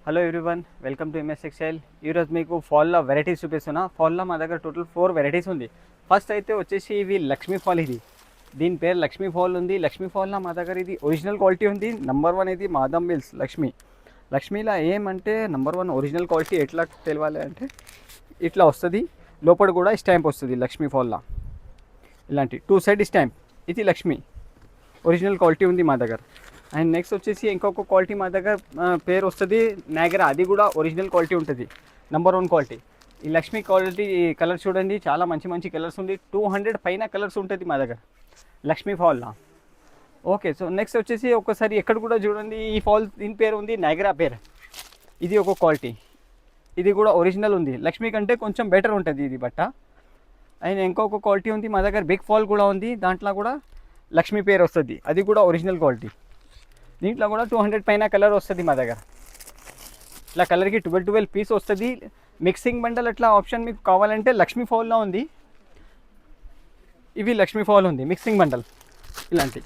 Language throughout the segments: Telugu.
Hello everyone, welcome to MS textile. ఈరోజు మీకు ఫాల్లో వెరైటీస్ చూపిస్తున్నా. ఫాల్లో మా దగ్గర టోటల్ 4 వెరైటీస్ ఉంది. ఫస్ట్ అయితే వచ్చేసి ఇవి లక్ష్మీ ఫాల్. దీని పేరు లక్ష్మీ ఫాల్ ఉంది. లక్ష్మీ ఫాల్లో మా దగ్గర ఇది ఒరిజినల్ క్వాలిటీ ఉంది. నెంబర్ 1 ఇది మాదమ్ మిల్స్ లక్ష్మీలో ఏమంటే నెంబర్ 1 ఒరిజినల్ క్వాలిటీ. ఎట్లా తెలవాలి అంటే ఇట్లా వస్తుంది, లోపల కూడా స్టాంప్ వస్తుంది. లక్ష్మీ ఫాల్లో ఇలాంటి 2 సైడ్ స్టాంప్. ఇది లక్ష్మీ ఒరిజినల్ క్వాలిటీ ఉంది మా దగ్గర. అండ్ నెక్స్ట్ వచ్చేసి ఇంకొక క్వాలిటీ మా దగ్గర పేరు వస్తుంది నాగరా. అది కూడా ఒరిజినల్ క్వాలిటీ ఉంటుంది, నెంబర్ 1 క్వాలిటీ. ఈ లక్ష్మీ క్వాలిటీ కలర్ చూడండి, చాలా మంచి మంచి కలర్స్ ఉంది. 200 పైన కలర్స్ ఉంటుంది మా దగ్గర లక్ష్మీ ఫాల్లో. ఓకే, సో నెక్స్ట్ వచ్చేసి ఒకసారి ఎక్కడ కూడా చూడండి, ఈ ఫాల్ దీని పేరు ఉంది నాగరా పేరు. ఇది ఒక క్వాలిటీ, ఇది కూడా ఒరిజినల్ ఉంది. లక్ష్మీ కంటే కొంచెం బెటర్ ఉంటుంది ఇది బట్ట. అండ్ ఇంకొక క్వాలిటీ ఉంది మా దగ్గర, బిగ్ ఫాల్ కూడా ఉంది. దాంట్లో కూడా లక్ష్మీ పేరు వస్తుంది, అది కూడా ఒరిజినల్ క్వాలిటీ. దీంట్లో కూడా 200 పైన కలర్ వస్తుంది మా దగ్గర. ఇట్లా కలర్కి 12 పీస్ వస్తుంది. మిక్సింగ్ బండల్ అట్లా ఆప్షన్ మీకు కావాలంటే లక్ష్మీ ఫాల్లో ఉంది. ఇవి లక్ష్మీ ఫాల్ ఉంది మిక్సింగ్ బండల్ ఇలాంటి.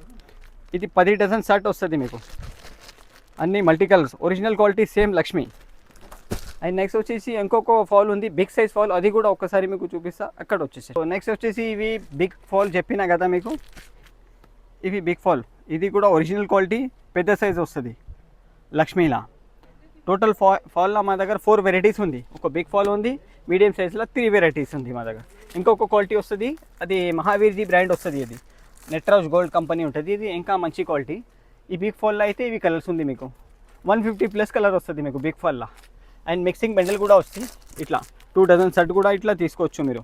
ఇది 10 డజన్ షర్ట్ వస్తుంది మీకు, అన్నీ multi colours, original quality same Lakshmi. And next వచ్చేసి ఇంకొక ఫాల్ ఉంది, బిగ్ సైజ్ ఫాల్. అది కూడా ఒకసారి మీకు చూపిస్తా. అక్కడ వచ్చేసి నెక్స్ట్ వచ్చేసి ఇవి బిగ్ ఫాల్ చెప్పినా కదా మీకు, ఇవి బిగ్ ఫాల్. ఇది కూడా ఒరిజినల్ క్వాలిటీ, పెద్ద సైజ్ వస్తుంది లక్ష్మీలా. టోటల్ ఫాల్లో మా దగ్గర 4 వెరైటీస్ ఉంది. ఒక బిగ్ ఫాల్ ఉంది, మీడియం సైజ్లో 3 వెరైటీస్ ఉంది మా దగ్గర. ఇంకొక క్వాలిటీ వస్తుంది, అది మహావీర్జీ బ్రాండ్ వస్తుంది. ఇది నెట్రాజ్ గోల్డ్ కంపెనీ ఉంటుంది. ఇది ఇంకా మంచి క్వాలిటీ. ఈ బిగ్ ఫాల్లో అయితే ఇవి కలర్స్ ఉంది మీకు 150+ కలర్ వస్తుంది మీకు బిగ్ ఫాల్లో. అండ్ మిక్సింగ్ బండల్ కూడా వస్తుంది. ఇట్లా 2 డజన్ షర్ట్ కూడా ఇట్లా తీసుకోవచ్చు మీరు.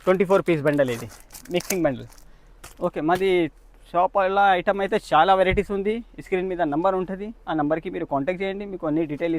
24 పీస్ బండల్ ఇది మిక్సింగ్ బండల్. ఓకే, మాది షాప్ వల్ల ఐటమ్ అయితే చాలా వెరైటీస్ ఉంది. స్క్రీన్ మీద నంబర్ ఉంటుంది, ఆ నెంబర్కి మీరు కాంటాక్ట్ చేయండి, మీకు అన్ని డీటెయిల్